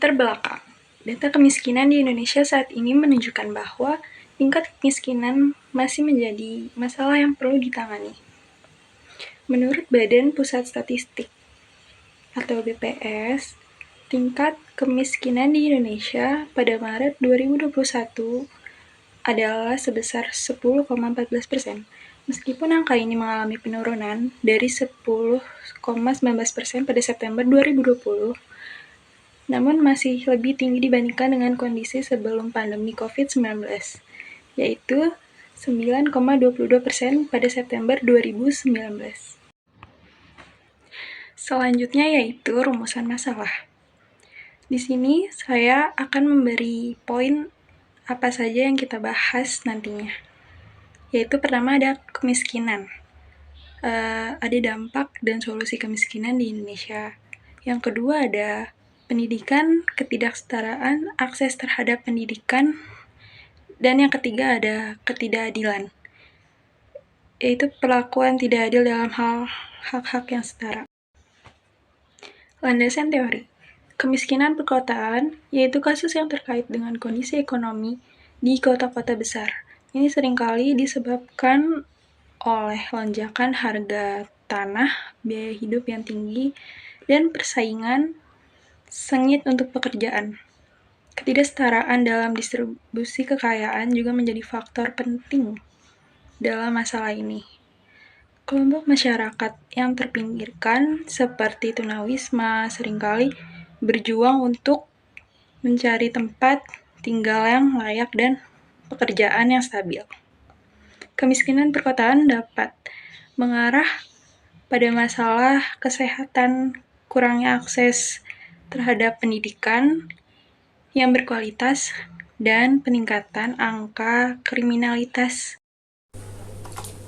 Latar belakang. Data kemiskinan di Indonesia saat ini menunjukkan bahwa tingkat kemiskinan masih menjadi masalah yang perlu ditangani. Menurut Badan Pusat Statistik atau BPS, tingkat kemiskinan di Indonesia pada Maret 2021 adalah sebesar 10,14%. Meskipun angka ini mengalami penurunan dari 10,19% pada September 2020, namun masih lebih tinggi dibandingkan dengan kondisi sebelum pandemi COVID-19, yaitu 9,22% pada September 2019. Selanjutnya yaitu rumusan masalah. Di sini saya akan memberi poin apa saja yang kita bahas nantinya. Yaitu pertama ada kemiskinan. Ada dampak dan solusi kemiskinan di Indonesia. Yang kedua ada pendidikan, ketidaksetaraan, akses terhadap pendidikan, dan yang ketiga ada ketidakadilan, yaitu perlakuan tidak adil dalam hal hak-hak yang setara. Landasan teori. Kemiskinan perkotaan, yaitu kasus yang terkait dengan kondisi ekonomi di kota-kota besar. Ini seringkali disebabkan oleh lonjakan harga tanah, biaya hidup yang tinggi, dan persaingan sengit untuk pekerjaan. Ketidaksetaraan dalam distribusi kekayaan juga menjadi faktor penting dalam masalah ini. Kelompok masyarakat yang terpinggirkan seperti tunawisma seringkali berjuang untuk mencari tempat tinggal yang layak dan pekerjaan yang stabil. Kemiskinan perkotaan dapat mengarah pada masalah kesehatan, kurangnya akses terhadap pendidikan yang berkualitas, dan peningkatan angka kriminalitas.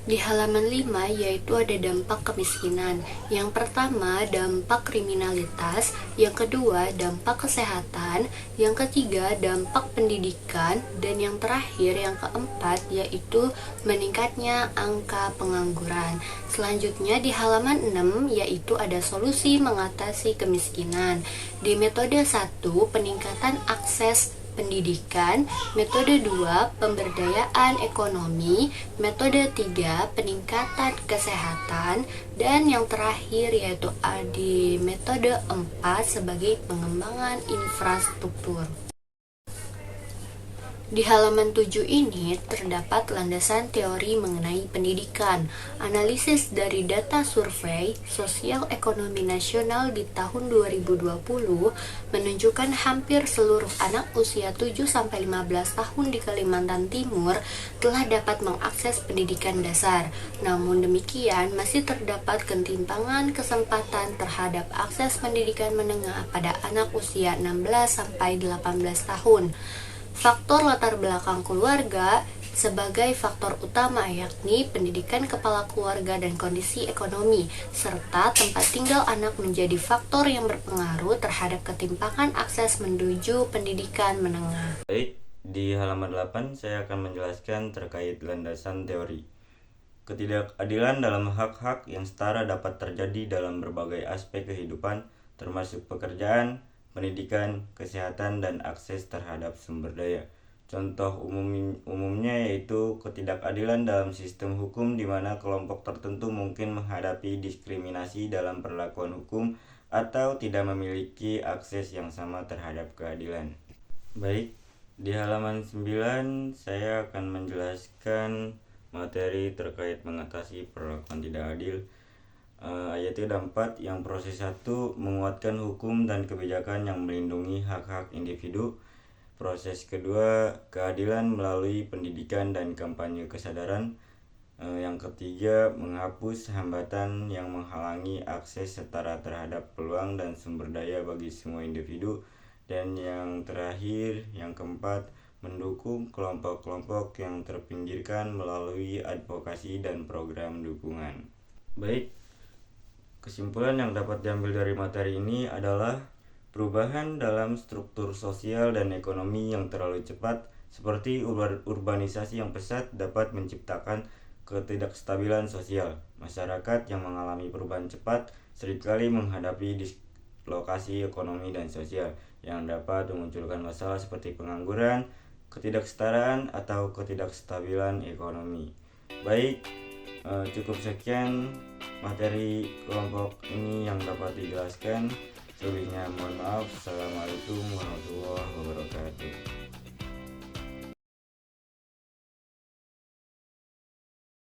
Di halaman 5 yaitu ada dampak kemiskinan. Yang pertama, dampak kriminalitas. Yang kedua, dampak kesehatan. Yang ketiga, dampak pendidikan. Dan yang terakhir, yang keempat, yaitu meningkatnya angka pengangguran. Selanjutnya di halaman 6 yaitu ada solusi mengatasi kemiskinan. Di metode 1, peningkatan akses pendidikan, metode 2, pemberdayaan ekonomi, metode 3, peningkatan kesehatan, dan yang terakhir yaitu di metode 4 sebagai pengembangan infrastruktur. Di halaman 7 ini terdapat landasan teori mengenai pendidikan. Analisis dari data survei Sosial Ekonomi Nasional di tahun 2020 menunjukkan hampir seluruh anak usia 7-15 tahun di Kalimantan Timur telah dapat mengakses pendidikan dasar. Namun demikian, masih terdapat ketimpangan kesempatan terhadap akses pendidikan menengah pada anak usia 16-18 tahun. Faktor latar belakang keluarga sebagai faktor utama, yakni pendidikan kepala keluarga dan kondisi ekonomi, serta tempat tinggal anak menjadi faktor yang berpengaruh terhadap ketimpangan akses menuju pendidikan menengah. Baik, di halaman 8 saya akan menjelaskan terkait landasan teori. Ketidakadilan dalam hak-hak yang setara dapat terjadi dalam berbagai aspek kehidupan, termasuk pekerjaan, pendidikan, kesehatan, dan akses terhadap sumber daya. Contoh umumnya yaitu ketidakadilan dalam sistem hukum di mana kelompok tertentu mungkin menghadapi diskriminasi dalam perlakuan hukum atau tidak memiliki akses yang sama terhadap keadilan. Baik, di halaman 9 saya akan menjelaskan materi terkait mengatasi perlakuan tidak adil, yaitu ada 4. Yang proses 1, menguatkan hukum dan kebijakan yang melindungi hak-hak individu. Proses kedua, keadilan melalui pendidikan dan kampanye kesadaran. Yang ketiga, menghapus hambatan yang menghalangi akses setara terhadap peluang dan sumber daya bagi semua individu. Dan yang terakhir, yang keempat, mendukung kelompok-kelompok yang terpinggirkan melalui advokasi dan program dukungan. Baik, kesimpulan yang dapat diambil dari materi ini adalah perubahan dalam struktur sosial dan ekonomi yang terlalu cepat seperti urbanisasi yang pesat dapat menciptakan ketidakstabilan sosial. Masyarakat yang mengalami perubahan cepat seringkali menghadapi lokasi ekonomi dan sosial yang dapat memunculkan masalah seperti pengangguran, ketidaksetaraan, atau ketidakstabilan ekonomi. Baik, cukup sekian materi kelompok ini yang dapat dijelaskan. Selebihnya mohon maaf. Assalamualaikum warahmatullahi wabarakatuh.